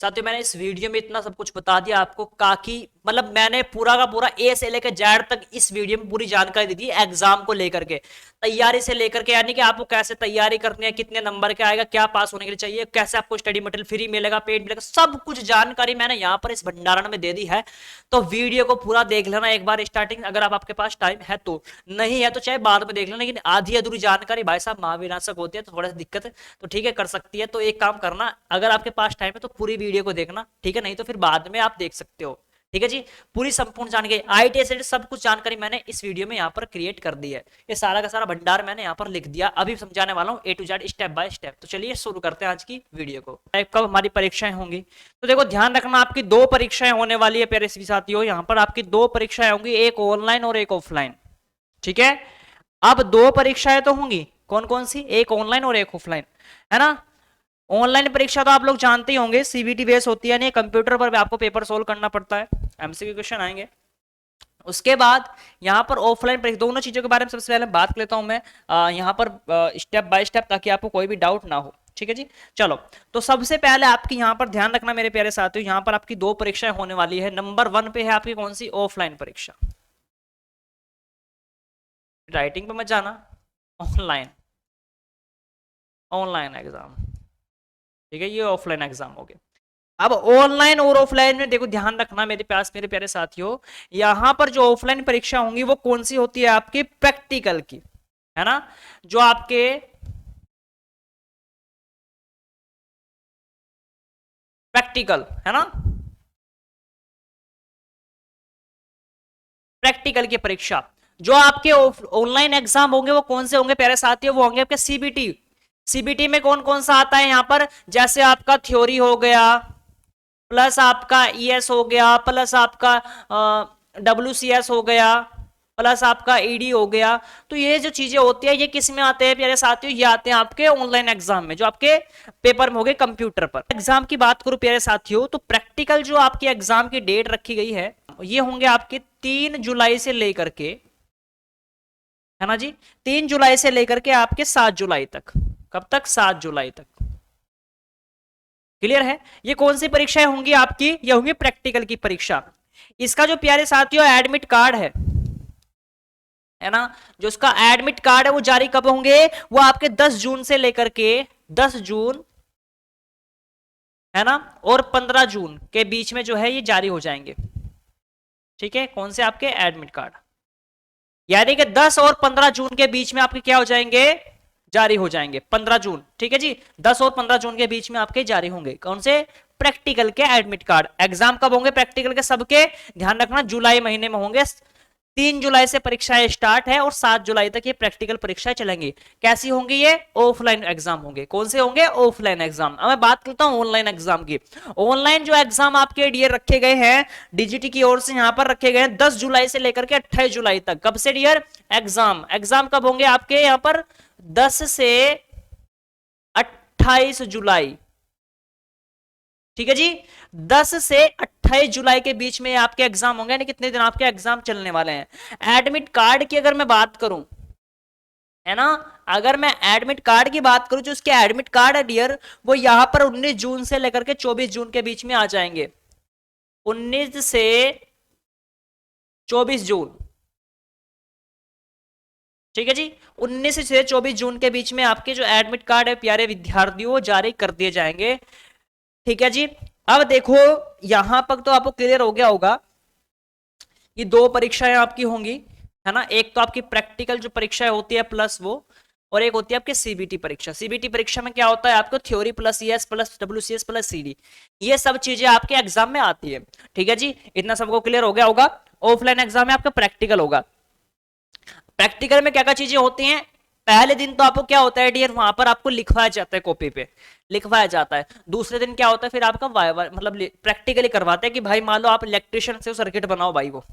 साथियों मैंने इस वीडियो में इतना सब कुछ बता दिया आपको, काकि मतलब मैंने पूरा का पूरा ए से लेकर जेड तक इस वीडियो में पूरी जानकारी दी थी एग्जाम को लेकर के, तैयारी से लेकर के, यानी कि आपको कैसे तैयारी करनी है, कितने नंबर के आएगा, क्या पास होने के लिए चाहिए, कैसे आपको स्टडी मटेरियल फ्री मिलेगा, पेड मिलेगा, सब कुछ जानकारी मैंने यहाँ पर इस भंडारण में दे दी है। तो वीडियो को पूरा देख लेना एक बार स्टार्टिंग, अगर आपके पास टाइम है तो, नहीं है तो चाहे बाद में देख लेना, लेकिन आधी अधूरी जानकारी भाई साहब महाविनाशक होती है, तो थोड़ा सा दिक्कत है, तो ठीक है कर सकती है। तो एक काम करना, अगर आपके पास टाइम है तो पूरी वीडियो को देखना, ठीक है, नहीं तो फिर बाद में आप देख सकते हो, ठीक है जी। पूरी संपूर्ण जानकारी आईटी से सब कुछ जानकारी मैंने इस वीडियो में यहाँ पर क्रिएट कर दी है, ये सारा का सारा भंडार मैंने यहाँ पर लिख दिया, अभी समझाने वाला हूँ A to Z step by step. तो चलिए शुरू करते हैं आज की वीडियो को। कब हमारी परीक्षाएं होंगी, तो देखो ध्यान रखना, आपकी दो परीक्षाएं होने वाली है प्यारे साथियों, यहाँ पर आपकी दो परीक्षाएं होंगी, एक ऑनलाइन और एक ऑफलाइन, ठीक है। अब दो परीक्षाएं तो होंगी, कौन कौन सी, एक ऑनलाइन और एक ऑफलाइन, है ना। ऑनलाइन परीक्षा तो आप लोग जानते ही होंगे, सीबीटी बेस होती है, यानी कंप्यूटर पर भी आपको पेपर सोल्व करना पड़ता है, एमसीक्यू क्वेश्चन आएंगे। उसके बाद यहाँ पर ऑफलाइन परीक्षा, दोनों चीजों के बारे में सबसे पहले बात कर लेता हूं मैं यहाँ पर स्टेप बाय स्टेप, ताकि आपको कोई भी डाउट ना हो, ठीक है जी। चलो, तो सबसे पहले आपकी यहाँ पर ध्यान रखना मेरे प्यारे साथियों, यहाँ पर आपकी दो परीक्षाएं होने वाली है। नंबर 1 पे है आपकी कौन सी, ऑफलाइन परीक्षा, राइटिंग पे मत जाना, ऑनलाइन, ऑनलाइन एग्जाम, ठीक है, ये ऑफलाइन एग्जाम हो गया। अब ऑनलाइन और ऑफलाइन में देखो ध्यान रखना मेरे पास, मेरे प्यारे साथियों, यहां पर जो ऑफलाइन परीक्षा होंगी वो कौन सी होती है, आपकी प्रैक्टिकल की, है ना, जो आपके प्रैक्टिकल है ना, प्रैक्टिकल की परीक्षा। जो आपके ऑनलाइन एग्जाम होंगे वो कौन से होंगे प्यारे साथियों, वो होंगे आपके सीबीटी। सीबीटी में कौन कौन सा आता है यहाँ पर, जैसे आपका थ्योरी हो गया, प्लस आपका ईएस हो गया, प्लस आपका डब्ल्यूसीएस हो गया, प्लस आपका ईडी हो गया। तो ये जो चीजें होती है ये किस में आते हैं प्यारे साथियों, ये आते हैं आपके ऑनलाइन एग्जाम में, जो आपके पेपर में हो गए कंप्यूटर पर। एग्जाम की बात करूं प्यारे साथियों, तो प्रैक्टिकल जो आपके एग्जाम की डेट रखी गई है ये होंगे आपके 3 जुलाई से लेकर के, है ना जी, 3 जुलाई से लेकर के आपके 7 जुलाई तक। कब तक, 7 जुलाई तक, क्लियर है। ये कौन सी परीक्षाएं होंगी आपकी, ये होंगी प्रैक्टिकल की परीक्षा। इसका जो प्यारे साथियों एडमिट कार्ड है ना, जो इसका एडमिट कार्ड है वो जारी कब होंगे, वो आपके 10 जून से लेकर के 10 जून, है ना, और 15 जून के बीच में जो है ये जारी हो जाएंगे, ठीक है। कौन से आपके एडमिट कार्ड, यानी कि 10 और 15 जून के बीच में आपके क्या हो जाएंगे, जारी हो जाएंगे, 15 जून, ठीक है जी, 10 और 15 जून के बीच में आपके जारी होंगे कौन से, प्रैक्टिकल के एडमिट कार्ड। एग्जाम कब होंगे प्रैक्टिकल के सबके, ध्यान रखना जुलाई महीने में होंगे। 3 जुलाई से परीक्षाएं स्टार्ट है और 7 जुलाई तक ये प्रैक्टिकल परीक्षाएं चलेंगी। कैसी होंगी ये, ऑफलाइन एग्जाम होंगे। कौन से होंगे, ऑफलाइन एग्जाम। अब मैं बात करता हूं ऑनलाइन एग्जाम की। ऑनलाइन जो एग्जाम आपके डियर रखे गए हैं डीजीटी की ओर से, यहां पर रखे गए हैं 10 जुलाई से लेकर के 28 जुलाई तक। कब से डियर, एग्जाम एग्जाम कब होंगे आपके यहाँ पर, 10 से 28 जुलाई, ठीक है जी, 10 से 28 जुलाई के बीच में आपके एग्जाम होंगे, यानी कितने दिन आपके एग्जाम चलने वाले हैं। एडमिट कार्ड की अगर मैं बात करूं, है ना, अगर मैं एडमिट कार्ड की बात करूं, जो उसके एडमिट कार्ड है डियर, वो यहां पर 19 जून से लेकर के 24 जून के बीच में आ जाएंगे। 19 से 24 जून, ठीक है जी, 19 से 24 जून के बीच में आपके जो एडमिट कार्ड है प्यारे विद्यार्थियों जारी कर दिए जाएंगे, ठीक है जी। अब देखो यहां पर तो आपको क्लियर हो गया होगा, ये दो परीक्षाएं आपकी होंगी, है ना, एक तो आपकी प्रैक्टिकल जो परीक्षाएं होती है प्लस वो, और एक होती है आपकी सीबीटी परीक्षा। सीबीटी परीक्षा में क्या होता है, आपको theory plus ES plus WCS plus CD, ये सब चीजें आपके एग्जाम में आती है, ठीक है जी, इतना सबको क्लियर हो गया होगा। ऑफलाइन एग्जाम में आपका प्रैक्टिकल होगा। प्रैक्टिकल में क्या क्या चीजें होती हैं, पहले दिन तो आपको क्या होता है डियर, वहां पर आपको लिखवाया जाता है, कॉपी पे लिखवाया जाता है। दूसरे दिन क्या होता है, फिर आपका वाइवा मतलब प्रैक्टिकली करवाते हैं कि भाई मान लो आप इलेक्ट्रिशियन से सर्किट बनाओ, भाई वो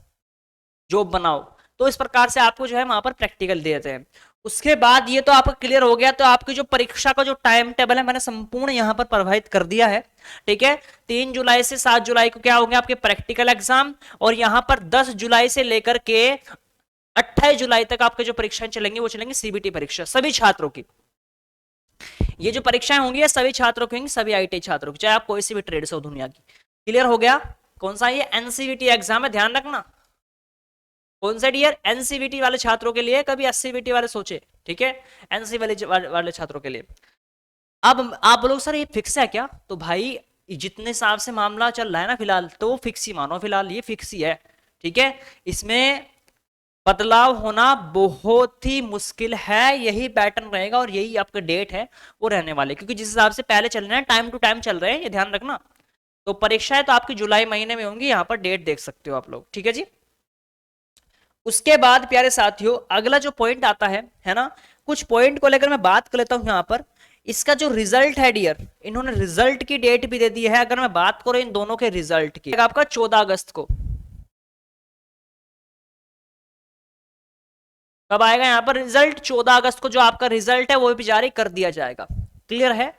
जॉब बनाओ, तो इस प्रकार से आपको जो है वहां पर प्रैक्टिकल देते हैं। उसके बाद ये तो आपका क्लियर हो गया, तो आपकी जो परीक्षा का जो टाइम टेबल है मैंने संपूर्ण यहां पर प्रवाहित कर दिया है, ठीक है। 3 जुलाई से 7 जुलाई को क्या होंगे आपके प्रैक्टिकल एग्जाम, और यहां पर 10 जुलाई से लेकर के 28 जुलाई तक आपके जो परीक्षाएं चलेंगी वो चलेंगी सीबीटी परीक्षा सभी छात्रों की। ये जो परीक्षाएं होंगी ये सभी छात्रों की होंगी, सभी आईटी छात्रों की, चाहे आप कोई सी भी ट्रेड से हो दुनिया की। क्लियर हो गया? कौन सा ये एनसीवीटी एग्जाम है, ध्यान रखना। कौन सा डियर? एनसीवीटी वाले छात्रों के लिए, कभी एससीवीटी वाले सोचे, ठीक है, एनसी वाले छात्रों के लिए। अब आप बोलोगे सर ये फिक्स है क्या? तो भाई जितने हिसाब से मामला चल रहा है ना फिलहाल, तो वो फिक्स ही मानो, फिलहाल ये फिक्स ही है, ठीक है। इसमें बदलाव होना बहुत ही मुश्किल है, यही पैटर्न रहेगा और यही आपका डेट है वो रहने वाले, क्योंकि जिस हिसाब से पहले चल रहे हैं टाइम टू टाइम चल रहे हैं, ये ध्यान रखना। तो परीक्षाएं तो आपकी जुलाई महीने में होंगी, यहाँ पर डेट देख सकते हो आप लोग, ठीक है जी। उसके बाद प्यारे साथियों अगला जो पॉइंट आता है ना, कुछ पॉइंट को लेकर मैं बात कर लेता हूं यहाँ पर। इसका जो रिजल्ट है डियर, इन्होंने रिजल्ट की डेट भी दे दी है। अगर मैं बात करूं इन दोनों के रिजल्ट की, आपका 14 अगस्त को कब आएगा यहाँ पर रिजल्ट? 14 अगस्त को जो आपका रिजल्ट है वो भी जारी कर दिया जाएगा। क्लियर है?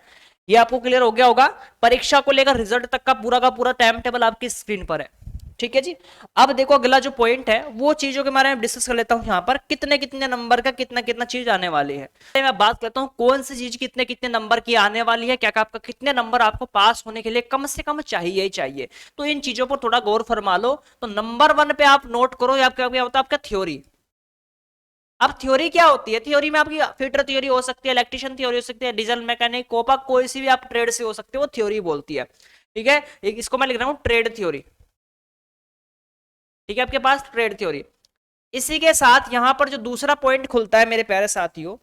ये आपको क्लियर हो गया होगा। परीक्षा को लेकर रिजल्ट तक का पूरा टाइम टेबल आपकी स्क्रीन पर है, ठीक है जी। अब देखो अगला जो पॉइंट है वो चीजों के बारे में डिस्कस कर लेता हूं यहाँ पर, कितने कितने नंबर का कितना कितना चीज आने वाली है। मैं बात करता हूँ कौन सी चीज कितने कितने नंबर की आने वाली है, क्या क्या आपका कितने नंबर आपको पास होने के लिए कम से कम चाहिए ही चाहिए। तो इन चीजों पर थोड़ा गौर फरमा लो। तो नंबर 1 पे आप नोट करो, क्या होता है आपका थ्योरी। अब थ्योरी क्या होती है? थ्योरी में आपकी फिटर थ्योरी हो सकती है, इलेक्ट्रिशियन थ्योरी हो सकती है, डीजल मैकेनिक, कोपा, कोई सी भी आप ट्रेड से हो सकते हो, वो थ्योरी बोलती है, ठीक है। इसको मैं लिख रहा हूं ट्रेड थ्योरी, ठीक है, आपके पास ट्रेड थ्योरी। इसी के साथ यहां पर जो दूसरा पॉइंट खुलता है मेरे प्यारे साथियों,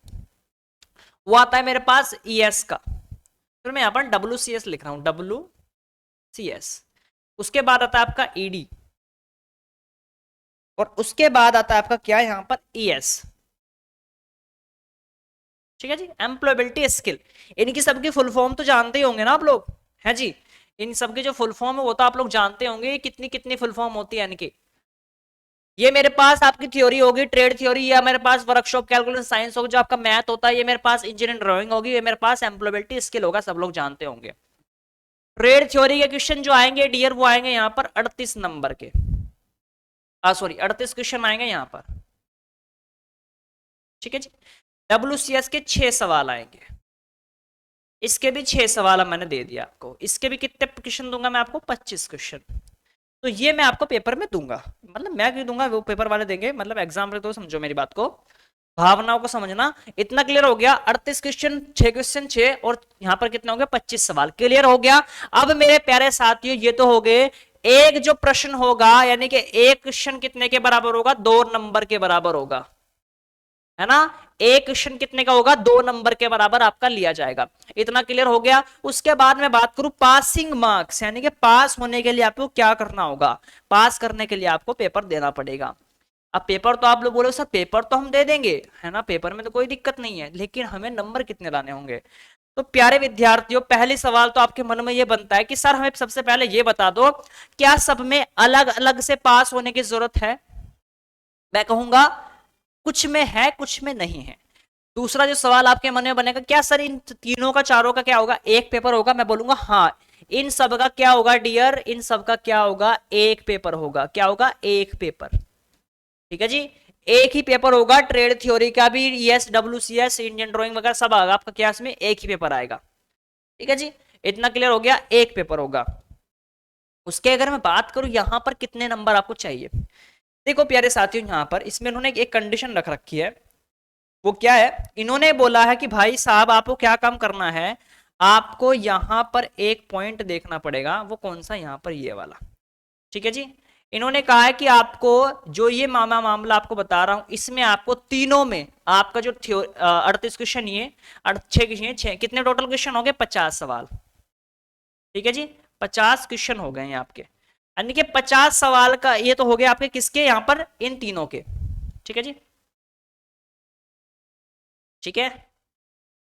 वो आता है मेरे पास ईएस का। फिर मैं यहां पर WCS लिख रहा हूं, WCS। उसके बाद आता है आपका ईडी, और उसके बाद आता है आपका क्या यहां पर ईएस, ठीक है जी, एम्प्लॉयबिलिटी स्किल। इनकी सबकी फुल फॉर्म तो जानते ही होंगे ना आप लोग, है जी। इन सबकी जो फुल फॉर्म है वो तो आप लोग जानते होंगे, कितनी कितनी फुल फॉर्म होती है इनकी। ये मेरे पास आपकी थ्योरी होगी ट्रेड थ्योरी, या मेरे पास वर्कशॉप कैलकुलेशन साइंस होगी, जो आपका मैथ होता है, ये मेरे पास इंजीनियरिंग ड्राइंग होगी, ये मेरे पास एम्प्लॉयबिलिटी स्किल होगा, सब लोग जानते होंगे। ट्रेड थ्योरी के क्वेश्चन जो आएंगे डियर, वो आएंगे यहाँ पर 38 नंबर के, सॉरी 38 क्वेश्चन आएंगे यहाँ पर, ठीक है जी। WCS के 6 सवाल आएंगे, इसके भी 6 सवाल मैंने दे दिया आपको। इसके भी कितने क्वेश्चन दूंगा मैं आपको? 25 क्वेश्चन। तो ये मैं आपको पेपर में दूंगा, मतलब मैं क्यों दूंगा, वो पेपर वाले देंगे, मतलब एग्जाम में। तो समझो मेरी बात को, भावनाओं को समझना। इतना क्लियर हो गया? 38 क्वेश्चन, 6 क्वेश्चन 6, और यहाँ पर कितने हो गए? 25 सवाल। क्लियर हो गया? अब मेरे प्यारे साथियों ये तो हो गए। एक जो प्रश्न होगा, यानी कि एक क्वेश्चन कितने के बराबर होगा? 2 नंबर के बराबर होगा, है ना। एक क्वेश्चन कितने का होगा? 2 नंबर के बराबर आपका लिया जाएगा। इतना क्लियर हो गया? उसके बाद में बात करूं पासिंग मार्क्स, यानी कि पास होने के लिए आपको क्या करना होगा। पास करने के लिए आपको पेपर देना पड़ेगा। अब पेपर तो आप लोग बोलो सर पेपर तो हम दे देंगे, है ना, पेपर में तो कोई दिक्कत नहीं है, लेकिन हमें नंबर कितने लाने होंगे। तो प्यारे विद्यार्थियों, पहली सवाल तो आपके मन में ये बनता है कि सर हमें सबसे पहले ये बता दो, क्या सब में अलग अलग से पास होने की जरूरत है? मैं कहूंगा कुछ में है, कुछ में नहीं है। दूसरा जो सवाल आपके मन में बनेगा, क्या सर इन तीनों का, चारों का क्या होगा? एक पेपर होगा? मैं बोलूंगा हाँ, इन सब का क्या होगा डियर? इन सब का क्या होगा? एक पेपर होगा। क्या होगा? एक पेपर, ठीक है जी। एक ही पेपर होगा। ट्रेड थ्योरी का भी, ES, WCS, इंडियन ड्राइंग वगैरह सब आएगा आपका, क्या इसमें एक ही पेपर आएगा, ठीक है जी। इतना क्लियर हो गया? एक पेपर होगा। उसके अगर मैं बात करूं यहां पर कितने नंबर आपको चाहिए, देखो प्यारे साथियों, यहां पर इसमें इन्होंने एक कंडीशन रख रखी है। वो क्या है? इन्होंने बोला है कि भाई साहब आपको क्या काम करना है, आपको यहां पर एक पॉइंट देखना पड़ेगा। वो कौन सा? यहां पर ये वाला, ठीक है जी। इन्होंने कहा है कि आपको जो ये मामला आपको बता रहा हूं, इसमें आपको तीनों में आपका जो 38 क्वेश्चन, ये 6 कितने टोटल क्वेश्चन हो गए? 50 सवाल, ठीक है जी। 50 क्वेश्चन हो गए हैं आपके, यानी कि 50 सवाल का ये तो हो गया आपके किसके? यहां पर इन तीनों के, ठीक है जी। ठीक है,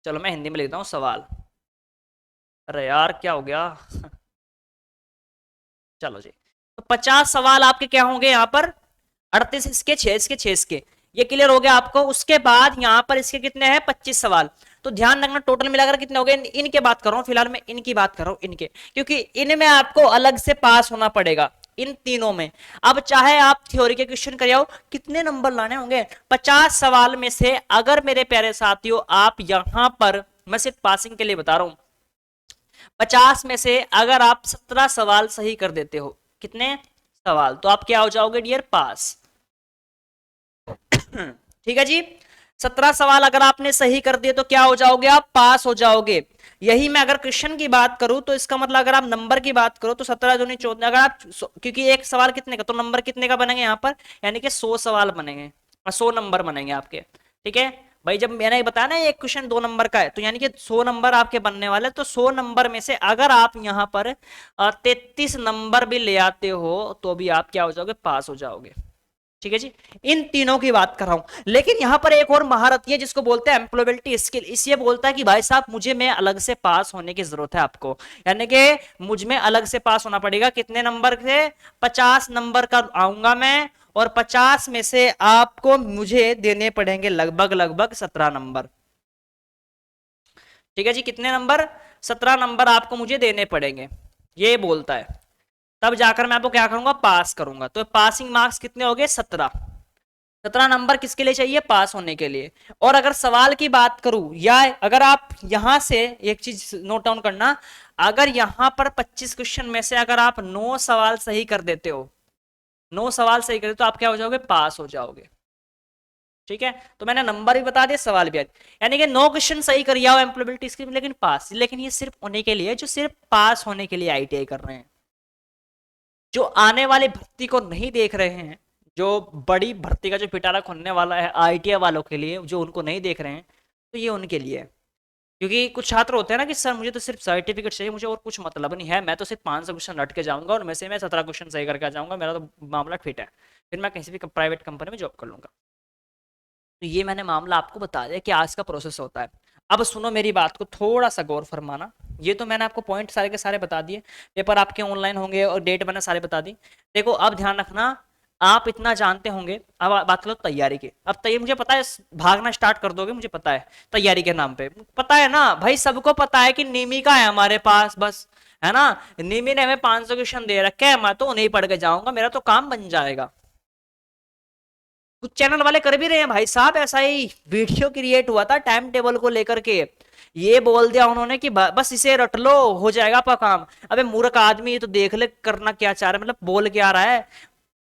चलो मैं हिंदी में लिखता हूं सवाल। अरे यार क्या हो गया? चलो जी, तो 50 सवाल आपके क्या होंगे यहाँ पर? 38 इसके, 6 इसके, 6 इसके। ये क्लियर हो गया आपको? उसके बाद यहाँ पर इसके कितने हैं? 25 सवाल। तो ध्यान रखना टोटल मिलाकर कितने हो गए? इनके बात कर रहा हूँ फिलहाल, मैं इनकी बात कर रहा हूँ, इनके, क्योंकि इनमें आपको अलग से पास होना पड़ेगा, इन तीनों में। अब चाहे आप थ्योरी के क्वेश्चन कर आओ, कितने नंबर लाने होंगे? 50 सवाल में से अगर मेरे प्यारे साथियों आप यहां पर मैं सिर्फ पासिंग के लिए बता रहा हूं। 50 में से अगर आप 17 सवाल सही कर देते हो, कितने सवाल, तो आप क्या हो जाओगे डियर, पास। ठीक है जी, 17 सवाल अगर आपने सही कर दिए तो क्या हो जाओगे, आप पास हो जाओगे। यही मैं अगर क्वेश्चन की बात करूं तो इसका मतलब अगर आप नंबर की बात करो तो 17 दूनी 14, अगर आप क्योंकि एक सवाल कितने का, तो नंबर कितने का बनेंगे यहाँ पर, यानी कि 100 सवाल बनेंगे और 100 नंबर बनेंगे आपके। ठीक है भाई, जब मैंने बताया ना एक क्वेश्चन 2 नंबर का है, तो यानी कि 100 नंबर आपके बनने वाले, तो 100 नंबर में से अगर आप यहाँ पर 33 नंबर भी ले आते हो तो भी आप क्या हो जाओगे, पास हो जाओगे। ठीक है जी, इन तीनों की बात कर रहा हूं। लेकिन यहां पर एक और महारत है जिसको बोलते हैं एम्प्लॉयबिलिटी स्किल। इस ये बोलता है कि भाई साहब मुझे में अलग से पास होने की जरूरत है आपको, यानी कि मुझ में अलग से पास होना पड़ेगा। कितने नंबर से, 50 नंबर का आऊंगा मैं, और 50 में से आपको मुझे देने पड़ेंगे लगभग लगभग 17 नंबर। ठीक है जी, कितने नंबर, 17 नंबर आपको मुझे देने पड़ेंगे, ये बोलता है। तब जाकर मैं आपको क्या करूंगा, पास करूंगा। तो पासिंग मार्क्स कितने हो गए, 17। 17 नंबर किसके लिए चाहिए, पास होने के लिए। और अगर सवाल की बात करूं, या अगर आप यहां से एक चीज नोट डाउन करना, अगर यहां पर 25 क्वेश्चन में से अगर आप 9 सवाल सही कर देते हो, 9 सवाल सही कर देते तो आप क्या हो जाओगे, पास हो जाओगे। ठीक है, तो मैंने नंबर भी बता दिया, सवाल भी, यानी कि 9 क्वेश्चन सही कर आओ एम्प्लॉयबिलिटी स्किल में, लेकिन पास। लेकिन ये सिर्फ उन्हीं के लिए जो सिर्फ पास होने के लिए आईटीआई कर रहे हैं। जो आने वाली भर्ती को नहीं देख रहे हैं, जो बड़ी भर्ती का जो पिटारा खुलने वाला है आईटीआई वालों के लिए, जो उनको नहीं देख रहे हैं, तो ये उनके लिए है। क्योंकि कुछ छात्र होते हैं ना कि सर मुझे तो सिर्फ सर्टिफिकेट चाहिए, मुझे और कुछ मतलब नहीं है, मैं तो सिर्फ 500 क्वेश्चन रट के जाऊंगा और में से मैं 17 क्वेश्चन सही करके आ जाऊंगा, मेरा तो मामला फिट है, फिर मैं किसी भी प्राइवेट कंपनी में जॉब कर लूंगा। तो ये मैंने मामला आपको बता दिया कि आज का प्रोसेस होता है। अब सुनो मेरी बात को, थोड़ा सा गौर फरमाना। ये तो मैंने आपको पॉइंट सारे के सारे बता दिए, पेपर आपके ऑनलाइन होंगे और डेट मैंने सारे बता दी। देखो अब ध्यान रखना, आप इतना जानते होंगे, अब बात करो तैयारी की। अब तैयारी मुझे पता है, भागना स्टार्ट कर दोगे, मुझे पता है तैयारी के नाम पे, पता है ना भाई, सबको पता है कि नीमी का है हमारे पास, बस है ना, नीमी ने हमें 500 क्वेश्चन दे रखे हैं, मैं तो नहीं पढ़ के जाऊंगा, मेरा तो काम बन जाएगा। कुछ चैनल वाले कर भी रहे हैं भाई साहब, ऐसा ही वीडियो क्रिएट हुआ था टाइम टेबल को लेकर के, ये बोल दिया उन्होंने कि बस इसे रट लो हो जाएगा आपका काम। अबे मूर्ख आदमी, तो देख ले करना क्या चाह रहा है, मतलब बोल क्या रहा है।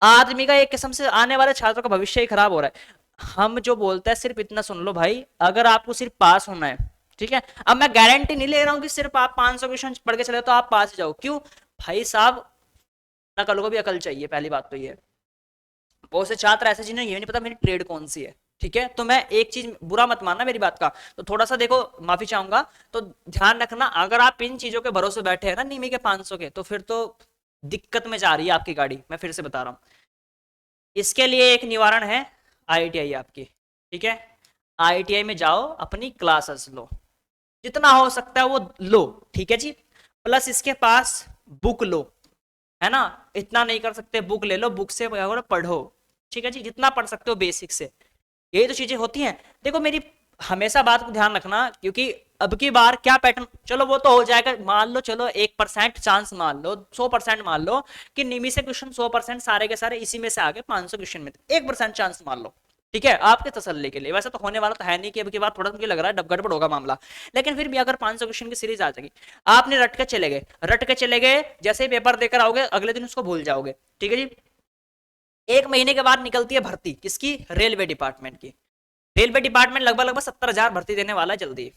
आदमी का एक किस्म से आने वाले छात्रों का भविष्य ही खराब हो रहा है। हम जो बोलते हैं सिर्फ इतना सुन लो भाई, अगर आपको सिर्फ पास होना है, ठीक है, अब मैं गारंटी नहीं ले रहा हूं कि सिर्फ आप 500 क्वेश्चन पढ़ के चले तो आप पास जाओ, क्यों भाई साहब, नकल को भी अकल चाहिए, पहली बात तो ये। बहुत से छात्र ऐसे जिन्हें ये नहीं पता मेरी ट्रेड कौन सी है। ठीक है, तो मैं एक चीज, बुरा मत मानना मेरी बात का, तो थोड़ा सा देखो, माफी चाहूंगा, तो ध्यान रखना, अगर आप इन चीजों के भरोसे बैठे हैं ना नीमी के 500 के, तो फिर तो दिक्कत में जा रही है आपकी गाड़ी, मैं फिर से बता रहा हूं। इसके लिए एक निवारण है, आईटीआई आपकी। ठीक है, आईटीआई में जाओ, अपनी क्लासेस लो, जितना हो सकता है वो लो। ठीक है जी, प्लस इसके पास बुक लो, है ना, इतना नहीं कर सकते बुक ले लो, बुक से पढ़ो। ठीक है जी, जितना पढ़ सकते हो बेसिक से, यही तो चीजें होती हैं। देखो मेरी हमेशा बात को ध्यान रखना, क्योंकि अब की बार क्या पैटर्न, चलो वो तो हो जाएगा, मान लो चलो 1% चांस मान लो, 100% मान लो कि निमी से क्वेश्चन 100% सारे के सारे इसी में से आगे 500 क्वेश्चन में 1% चांस मान लो। ठीक है, आपके तसल्ली के लिए, वैसे तो होने वाला तो है नहीं, कि अब की बार थोड़ा मुझे लग रहा है गड़बड़ होगा मामला, लेकिन फिर भी अगर 500 क्वेश्चन की सीरीज आ जाएगी, आपने रट के चले गए, रट के चले गए, जैसे ही पेपर देकर आओगे अगले दिन उसको भूल जाओगे। ठीक है जी, 1 महीने के बाद निकलती है भर्ती, किसकी, रेलवे डिपार्टमेंट की। रेलवे डिपार्टमेंट लगभग लगभग 70,000 भर्ती देने वाला है जल्दी।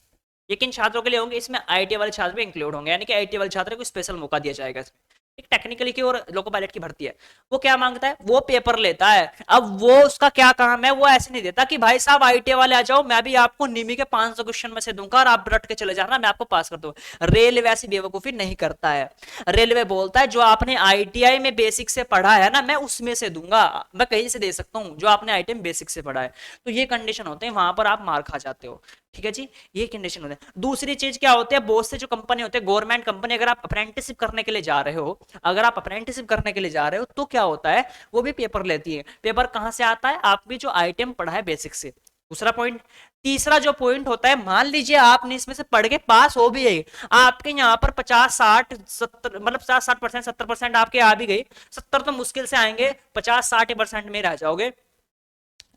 ये किन छात्रों के लिए होंगे, इसमें आईटी वाले छात्र भी इंक्लूड होंगे, यानी कि आईटी वाले छात्र को स्पेशल मौका दिया जाएगा इसमें। एक टेक्निकली की और लोको पायलट की भर्ती है, वो क्या मांगता है, वो पेपर लेता है। अब वो उसका क्या काम है, वो ऐसे नहीं देता कि भाई साहब आईटी वाले आ जाओ, मैं भी आपको निमी के 500 क्वेश्चन में से दूंगा और आप रट के चले जाना, मैं आपको पास कर दूंगा। रेलवे ऐसी बेवकूफी नहीं करता है। रेलवे बोलता है जो आपने आईटीआई में बेसिक से पढ़ा है ना, मैं उसमें से दूंगा, मैं कहीं से दे सकता हूँ जो आपने आईटीआई में बेसिक से पढ़ा है। तो ये कंडीशन होते हैं, वहां पर आप मार खा जाते हो। ठीक है जी, ये कंडीशन होते हैं। दूसरी चीज क्या होती है, बहुत से जो कंपनी होते हैं गवर्नमेंट कंपनी, अगर आप अप्रेंटिसशिप करने के लिए जा रहे हो, अगर आप अप्रेंटिसशिप करने के लिए जा रहे हो तो क्या होता है, वो भी पेपर लेती है। पेपर कहां से आता है, आप भी जो आईटीएम पढ़ा है बेसिक से। दूसरा पॉइंट। तीसरा जो पॉइंट होता है, मान लीजिए आपने इसमें से पढ़ के पास हो भी गए, आपके यहाँ पर 50-60-70 मतलब 50-60%, 70% आपके आ भी गए, 70 तो मुश्किल से आएंगे, 50-60% में रह जाओगे।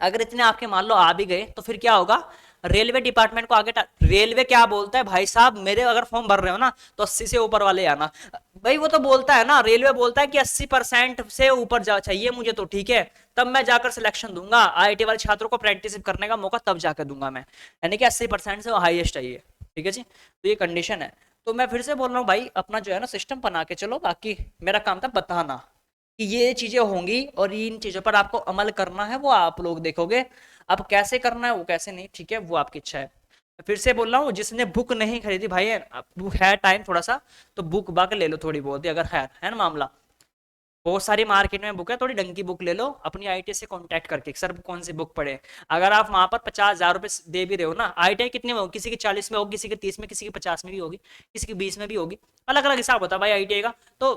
अगर इतने आपके मान लो आ भी गए तो फिर क्या होगा, रेलवे डिपार्टमेंट को आगे रेलवे क्या बोलता है भाई साहब, मेरे अगर फॉर्म भर रहे हो ना तो 80 से ऊपर वाले आना। भाई वो तो बोलता है ना, रेलवे बोलता है कि 80% से ऊपर जा चाहिए मुझे, तो ठीक है तब मैं जाकर सिलेक्शन दूंगा, आईआईटी वाले छात्रों को अप्रेंटिसशिप करने का मौका तब जाकर दूंगा मैं, यानी कि 80% से हाईएस्ट चाहिए। ठीक है जी, तो ये कंडीशन है। तो मैं फिर से बोल रहा हूँ भाई, अपना जो है ना सिस्टम बना के चलो, बाकी मेरा काम था बताना कि ये चीजें होंगी और इन चीजों पर आपको अमल करना है, वो आप लोग देखोगे। अब कैसे करना है वो कैसे नहीं, ठीक है वो आपकी इच्छा है। फिर से बोल रहा हूँ, जिसने बुक नहीं खरीदी भाई है टाइम थोड़ा सा, तो बुक बाक ले लो थोड़ी बहुत ही, अगर है ना मामला। बहुत सारी मार्केट में बुक है, थोड़ी ढंग की बुक ले लो, अपनी आईटी से कांटेक्ट करके सर कौन सी बुक पढ़े। अगर आप वहां पर 50,000 रुपए दे भी रहे हो ना, आईटी कितने में होगी, किसी की 40 में होगी, किसी की 30 में, किसी की 50 में भी होगी, किसी की 20 में भी होगी, अलग अलग हिसाब होता है भाई आईटीआई का। तो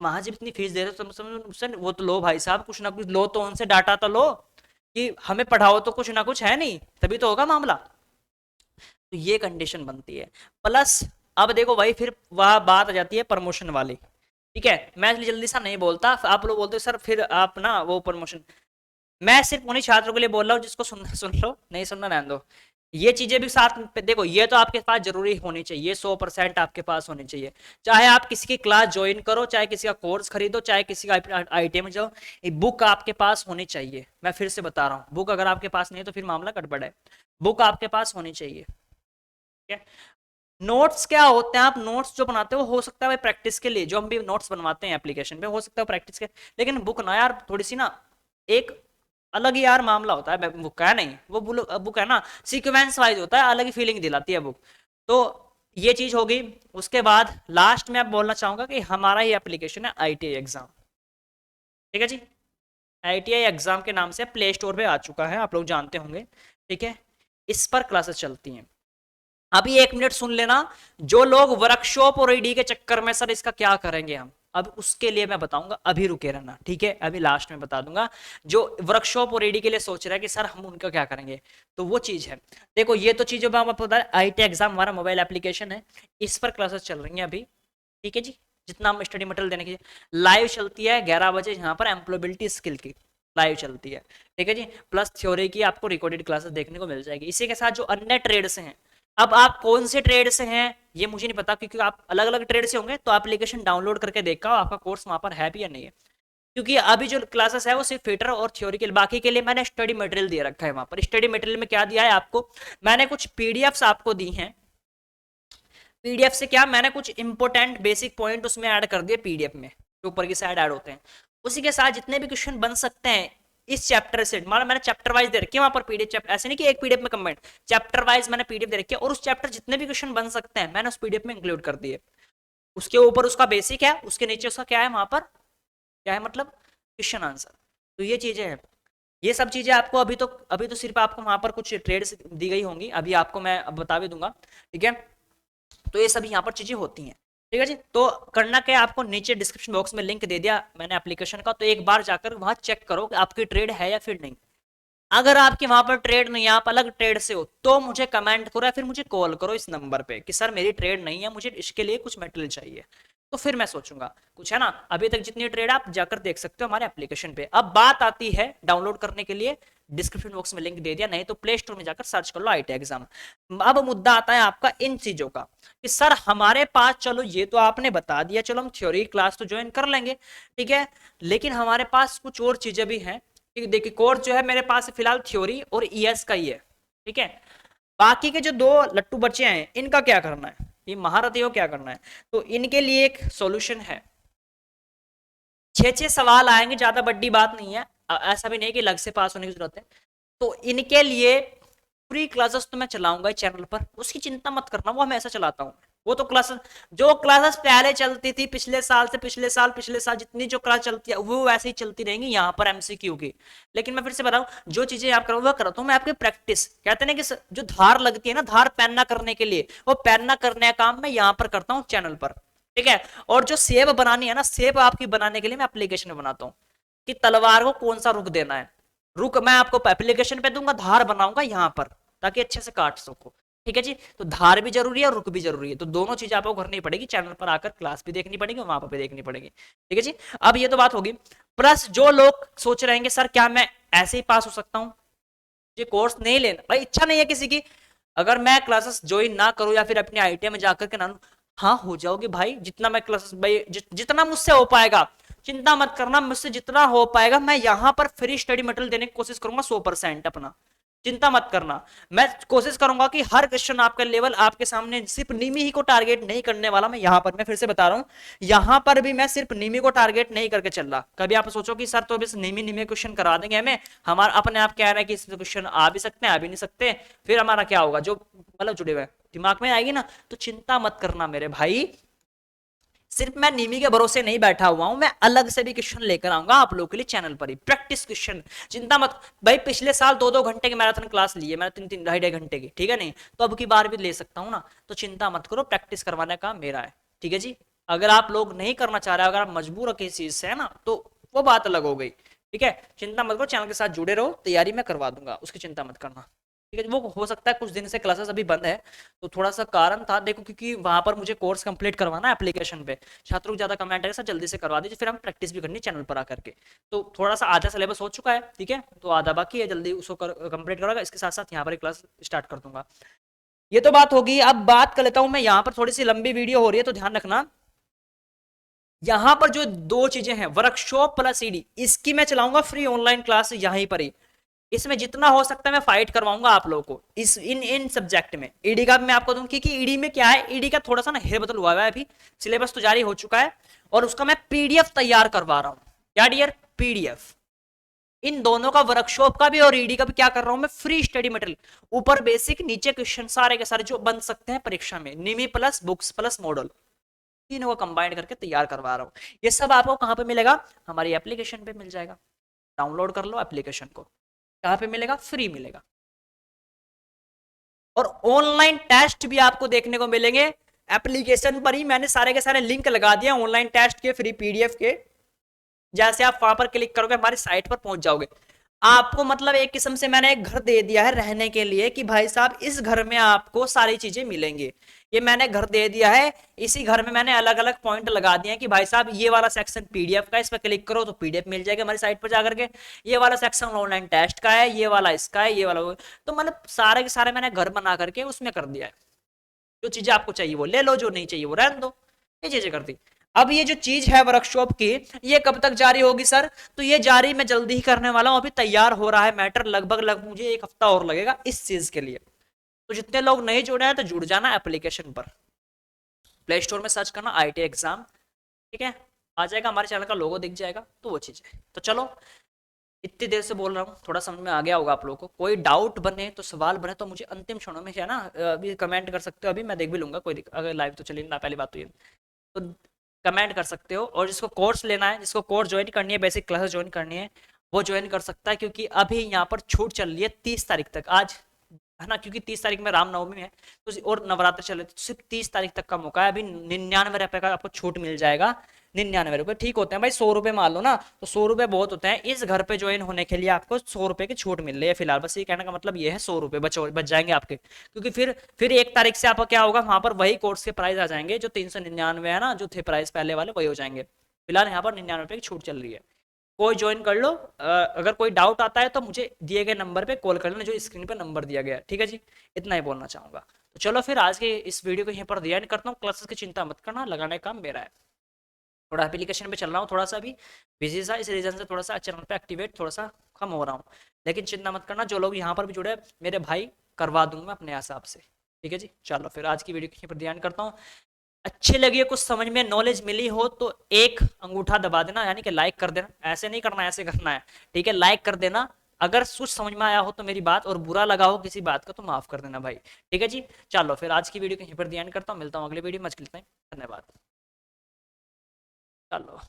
वहां जब इतनी फीस दे रहे हो तो उससे वो तो लो भाई साहब, कुछ ना कुछ लो, तो उनसे डाटा तो लो कि हमें पढ़ाओ, तो कुछ ना कुछ है नहीं, तभी तो होगा मामला। तो ये कंडीशन बनती है। प्लस अब देखो भाई, फिर वह बात आ जाती है प्रमोशन वाली। ठीक है, मैं इसलिए जल्दी सा नहीं बोलता, आप लोग बोलते हो सर फिर आप ना वो प्रमोशन, मैं सिर्फ उन्हीं छात्रों के लिए बोल रहा हूँ जिसको सुनना सुन लो, नहीं सुनना रहने दो। ये चीजें भी साथ में देखो, ये तो आपके पास जरूरी होनी चाहिए, 100% आपके पास होनी चाहिए। चाहे आप किसी की क्लास ज्वाइन करो, चाहे किसी का कोर्स खरीदो, चाहे किसी का आईटी में जाओ, ये बुक आपके पास होनी चाहिए। मैं फिर से बता रहा हूँ, बुक अगर आपके पास नहीं है तो फिर मामला गड़बड़ है। बुक आपके पास होनी चाहिए। ठीक है, नोट्स क्या होते हैं, आप नोट्स जो बनाते हो हो सकता है भाई प्रैक्टिस के लिए, जो हम भी नोट्स बनवाते हैं एप्लीकेशन पे, हो सकता है प्रैक्टिस के, लेकिन बुक ना यार थोड़ी सी ना एक अलग ही यार मामला होता है। बुक का है नहीं, वो बुक है ना सीक्वेंस वाइज होता है, अलग ही फीलिंग दिलाती है बुक। तो ये चीज होगी। उसके बाद लास्ट में आप बोलना चाहूंगा कि हमारा ही एप्लीकेशन है आईटीआई एग्जाम। ठीक है जी, आईटीआई एग्जाम के नाम से प्ले स्टोर पे आ चुका है, आप लोग जानते होंगे। ठीक है, इस पर क्लासेस चलती हैं। अभी 1 मिनट सुन लेना, जो लोग वर्कशॉप और ईडी के चक्कर में सर इसका क्या करेंगे हम, अब उसके लिए मैं बताऊंगा, अभी रुके रहना। ठीक है, अभी लास्ट में बता दूंगा। जो वर्कशॉप और ईडी के लिए सोच रहा है कि सर हम उनका क्या करेंगे, तो वो चीज है। देखो ये तो चीजों में आपको पता है, आईटी एग्जाम हमारा मोबाइल एप्लीकेशन है, इस पर क्लासेस चल रही हैं अभी। ठीक है जी, जितना हम स्टडी मटेरियल देने की लाइव चलती है 11 बजे, यहाँ पर एम्प्लॉयबिलिटी स्किल की लाइव चलती है। ठीक है जी, प्लस थ्योरी की आपको रिकॉर्डेड क्लासेस देखने को मिल जाएगी। इसी के साथ जो अन्य ट्रेड से हैं, अब आप कौन से ट्रेड से हैं ये मुझे नहीं पता, क्योंकि आप अलग अलग ट्रेड से होंगे, तो एप्लीकेशन डाउनलोड करके देखा आपका कोर्स वहां पर है भी या नहीं है। क्योंकि अभी जो क्लासेस है वो सिर्फ फिटर और थ्योरी के, बाकी के लिए मैंने स्टडी मटेरियल दे रखा है। वहां पर स्टडी मटेरियल में क्या दिया है आपको, मैंने कुछ पीडीएफ्स आपको दी हैं। पीडीएफ से क्या, मैंने कुछ इंपोर्टेंट बेसिक पॉइंट उसमें ऐड कर दिए पीडीएफ में, जो ऊपर की साइड ऐड होते हैं। उसी के साथ जितने भी क्वेश्चन बन सकते हैं इस चैप्टर से, मतलब मैंने चैप्टर वाइज दे रखी है वहां पर पीडीएफ, चैप्टर ऐसे नहीं कि एक पीडीएफ में कंबाइंड, चैप्टर वाइज मैंने पीडीएफ दे रखी है, और उस चैप्टर जितने भी क्वेश्चन बन सकते हैं मैंने उस पीडीएफ में इंक्लूड कर दिए। उसके ऊपर उसका बेसिक है, उसके नीचे उसका क्या है वहां पर, क्या है मतलब क्वेश्चन आंसर। तो ये चीजें हैं, ये सब चीजें आपको अभी तो सिर्फ आपको वहां पर कुछ ट्रेड्स दी गई होंगी, अभी आपको मैं अब बता भी दूंगा। ठीक है, तो ये सब यहाँ पर चीजें होती हैं। ठीक है जी, तो करना क्या है, आपको नीचे डिस्क्रिप्शन बॉक्स में लिंक दे दिया मैंने एप्लीकेशन का, तो एक बार जाकर वहां चेक करो कि आपकी ट्रेड है या फिर नहीं। अगर आपके वहां पर ट्रेड नहीं है, आप अलग ट्रेड से हो, तो मुझे कमेंट करो या फिर मुझे कॉल करो इस नंबर पे कि सर मेरी ट्रेड नहीं है, मुझे इसके लिए कुछ मटेरियल चाहिए। तो फिर मैं सोचूंगा कुछ, है ना। अभी तक जितनी ट्रेड आप जाकर देख सकते हो हमारे एप्लीकेशन पे। अब बात आती है डाउनलोड करने के लिए, डिस्क्रिप्शन बॉक्स में लिंक दे दिया, नहीं तो प्ले स्टोर में जाकर सर्च कर लो आईटी एग्जाम। अब मुद्दा आता है आपका इन चीजों का कि सर हमारे पास, चलो ये तो आपने बता दिया, चलो हम थ्योरी क्लास तो ज्वाइन कर लेंगे, ठीक है, लेकिन हमारे पास कुछ और चीजें भी हैं। देखिए कोर्स जो है मेरे पास फिलहाल थ्योरी और ईएस का ही है। ठीक है, बाकी के जो दो लट्टू बच्चे हैं इनका क्या करना है, ये महारथियों क्या करना है, तो इनके लिए एक सॉल्यूशन है। 6 सवाल आएंगे, ज्यादा बड़ी बात नहीं है, ऐसा भी नहीं कि लग से पास होने की जरूरत है। तो इनके लिए फ्री क्लासेस तो मैं चलाऊंगा चैनल पर, उसकी चिंता मत करना, वो हमेशा चलाता हूँ। वो तो क्लासेस, जो क्लासेस पहले चलती थी पिछले साल से पिछले साल जितनी जो क्लास चलती है वो वैसे ही चलती रहेंगी यहाँ पर एमसीक्यू की। लेकिन मैं फिर से बताऊं, जो चीजें आप करो वो करता हूँ मैं आपकी प्रैक्टिस। कहते हैं ना कि जो धार लगती है ना, धार पैनना करने के लिए, वो पैनना करने का काम मैं यहाँ पर करता हूँ चैनल पर। ठीक है, और जो सेब बनानी है ना, सेब आपकी बनाने के लिए मैं एप्लीकेशन में बनाता हूँ कि तलवार को कौन सा रुख देना है। रुक मैं आपको एप्लीकेशन पे दूंगा, धार बनाऊंगा यहाँ पर ताकि अच्छे से काट सको। ठीक है जी, तो धार भी जरूरी है और रुक भी जरूरी है, तो दोनों चीजें आपको करनी पड़ेगी, चैनल पर आकर क्लास भी देखनी पड़ेगी, वहां पर भी देखनी पड़ेगी। ठीक है जी, अब ये तो बात होगी। प्लस जो लोग सोच रहे हैं सर क्या मैं ऐसे ही पास हो सकता हूँ, ये कोर्स नहीं लेना भाई, इच्छा नहीं है किसी की, अगर मैं क्लासेस ज्वाइन ना करूं या फिर अपने आईटीआई में जाकर के ना लूं, हाँ हो जाओगे भाई, जितना मैं क्लासेस भाई जितना मुझसे हो पाएगा, चिंता मत करना, मुझसे जितना हो पाएगा मैं यहाँ पर फ्री स्टडी मटेरियल देने की कोशिश करूंगा 100% अपना, चिंता मत करना। मैं कोशिश करूंगा कि हर क्वेश्चन आपका लेवल आपके सामने, सिर्फ निमी ही को टारगेट नहीं करने वाला मैं यहाँ पर, मैं फिर से बता रहा हूँ, यहाँ पर भी मैं सिर्फ निमी को टारगेट नहीं करके चल रहा। कभी आप सोचो कि सर तो बस निमी निमी क्वेश्चन करा देंगे हमें, हमारा अपने आप क्या है कि इसमें क्वेश्चन आ भी सकते हैं आ भी नहीं सकते, फिर हमारा क्या होगा, जो मतलब जुड़े हुए दिमाग में आएगी ना, तो चिंता मत करना मेरे भाई, सिर्फ मैं नीमी के भरोसे नहीं बैठा हुआ हूं, मैं अलग से भी क्वेश्चन लेकर आऊंगा आप लोगों के लिए चैनल पर ही, प्रैक्टिस क्वेश्चन, चिंता मत भाई। पिछले साल 2-2 घंटे की मैराथन क्लास ली है मैंने, 3-3 ढाई घंटे की, ठीक है नहीं, तो अब की बार भी ले सकता हूं ना, तो चिंता मत करो, प्रैक्टिस करवाने का मेरा है, ठीक है जी। अगर आप लोग नहीं करना चाह रहे, अगर आप मजबूर हो किसी चीज से है ना, तो वो बात अलग हो गई, ठीक है। चिंता मत करो, चैनल के साथ जुड़े रहो, तैयारी मैं करवा दूंगा, उसकी चिंता मत करना, ठीक है। वो हो सकता है कुछ दिन से क्लासेस अभी बंद है, तो थोड़ा सा कारण था देखो, क्योंकि वहां पर मुझे कोर्स कंप्लीट करवाना है एप्लीकेशन पे, छात्रों को ज्यादा कमेंट है सर जल्दी से करवा दीजिए, फिर हम प्रैक्टिस भी करनी चैनल पर आकर के, तो थोड़ा सा आधा सिलेबस हो चुका है, ठीक है, तो आधा बाकी है, जल्दी उसको कंप्लीट करूंगा, इसके साथ साथ यहाँ पर क्लास स्टार्ट कर दूंगा। ये तो बात होगी, अब बात कर लेता हूँ मैं, यहाँ पर थोड़ी सी लंबी वीडियो हो रही है तो ध्यान रखना, यहाँ पर जो दो चीजें हैं, वर्कशॉप प्लस ईडी, इसकी मैं चलाऊंगा फ्री ऑनलाइन क्लास यहीं पर ही, इसमें जितना हो सकता है मैं फाइट करवाऊंगा आप लोगों को, इस इन सब्जेक्ट में। ईडी का मैं आपको दूं, क्योंकि ईडी में क्या है, ईडी का थोड़ा सा ना हेरबदल हुआ है, अभी सिलेबस तो जारी हो चुका है, और उसका मैं पीडीएफ तैयार करवा रहा हूं, क्या डियर, पीडीएफ, इन दोनों का, वर्कशॉप का भी और ईडी का भी क्या कर रहा हूं मैं, फ्री स्टडी मटेरियल, ऊपर बेसिक नीचे क्वेश्चन सारे के सारे जो बन सकते हैं परीक्षा में, निमी प्लस बुक्स प्लस मॉडल, तीनों को कंबाइंड करके तैयार करवा रहा हूं। ये सब आपको कहां पे मिलेगा, हमारी एप्लीकेशन पे मिल जाएगा, डाउनलोड कर लो एप्लीकेशन को, कहां पे मिलेगा, फ्री मिलेगा, और ऑनलाइन टेस्ट भी आपको देखने को मिलेंगे एप्लीकेशन पर ही, मैंने सारे के सारे लिंक लगा दिए ऑनलाइन टेस्ट के, फ्री पीडीएफ के, जैसे आप वहां पर क्लिक करोगे हमारी साइट पर पहुंच जाओगे। आपको मतलब एक किस्म से मैंने एक घर दे दिया है रहने के लिए, कि भाई साहब इस घर में आपको सारी चीजें मिलेंगी, ये मैंने घर दे दिया है, इसी घर में मैंने अलग अलग पॉइंट लगा दिए हैं कि भाई साहब ये वाला सेक्शन पीडीएफ का है, इस पर क्लिक करो तो पीडीएफ मिल जाएगा हमारी साइट पर जाकर के, ये वाला सेक्शन ऑनलाइन टेस्ट का है, ये वाला इसका है, ये वाला तो मतलब सारे के सारे मैंने घर बना करके उसमें कर दिया है, जो चीजें आपको चाहिए वो ले लो, जो नहीं चाहिए वो रहने दो, ये चीजें कर दी। अब ये जो चीज है वर्कशॉप की, ये कब तक जारी होगी सर, तो ये जारी मैं जल्दी ही करने वाला हूं, अभी तैयार हो रहा है मैटर, लगभग मुझे 1 हफ्ता और लगेगा इस चीज के लिए। तो जितने लोग नहीं जुड़े हैं तो जुड़ जाना एप्लीकेशन पर, प्ले स्टोर में सर्च करना IIT एग्जाम, ठीक है, आ जाएगा, हमारे चैनल का लोगो दिख जाएगा, तो वो चीज है। तो चलो, इतनी देर से बोल रहा हूँ, थोड़ा समझ में आ गया होगा आप लोगों को, कोई डाउट बने तो सवाल बने तो मुझे अंतिम क्षणों में है ना, अभी कमेंट कर सकते हो, अभी मैं देख भी लूंगा, कोई अगर लाइव तो चलिए ना, पहली बात तो ये, तो कमेंट कर सकते हो, और जिसको कोर्स लेना है, जिसको कोर्स ज्वाइन करनी है, बेसिक क्लासेस ज्वाइन करनी है, वो ज्वाइन कर सकता है, क्योंकि अभी यहाँ पर छूट चल रही है 30 तारीख तक, आज है ना, क्योंकि 30 तारीख में रामनवमी है, तो और नवरात्र चल रहे, तो सिर्फ 30 तारीख तक का मौका है, अभी 99 रुपए का आपको छूट मिल जाएगा, 99 रुपए ठीक होते हैं भाई, 100 रुपए मान लो ना, तो 100 रुपए बहुत होते हैं, इस घर पे ज्वाइन होने के लिए आपको 100 रुपए की छूट मिल रही है फिलहाल, बस ये कहने का मतलब ये है, 100 रुपए बच जाएंगे आपके, क्योंकि फिर 1 तारीख से आपका क्या होगा, वहां पर वही कोर्स के प्राइस आ जाएंगे, जो 399 है ना, जो थे प्राइस पहले वाले वही हो जाएंगे, फिलहाल यहाँ पर 99 रुपए की छूट चल रही है, कोई ज्वाइन कर लो। अगर कोई डाउट आता है तो मुझे दिए गए नंबर पे कॉल कर लेना, जो स्क्रीन पे नंबर दिया गया है, ठीक है जी, इतना ही बोलना चाहूंगा। तो चलो फिर आज के इस वीडियो को यहीं पर ध्यान करता हूँ, क्लासेस की चिंता मत करना, लगाने का काम मेरा है, थोड़ा एप्लीकेशन पे चल रहा हूँ, थोड़ा सा भी बिजी सा, इस रीजन से थोड़ा सा चैनल पे एक्टिवेट थोड़ा सा कम हो रहा हूँ, लेकिन चिंता मत करना, जो लोग यहाँ पर भी जुड़े मेरे भाई, करवा दूंगा अपने हिसाब से, ठीक है जी। चलो फिर आज की वीडियो यहीं पर ध्यान करता हूँ, अच्छी लगी है, कुछ समझ में नॉलेज मिली हो तो एक अंगूठा दबा देना, यानी कि लाइक कर देना, ऐसे नहीं करना, ऐसे करना है, ठीक है, लाइक कर देना, अगर कुछ समझ में आया हो तो मेरी बात, और बुरा लगा हो किसी बात का तो माफ कर देना भाई, ठीक है जी। चलो फिर आज की वीडियो कहीं पर ध्यान करता हूँ, मिलता हूँ अगले वीडियो में, धन्यवाद। चलो।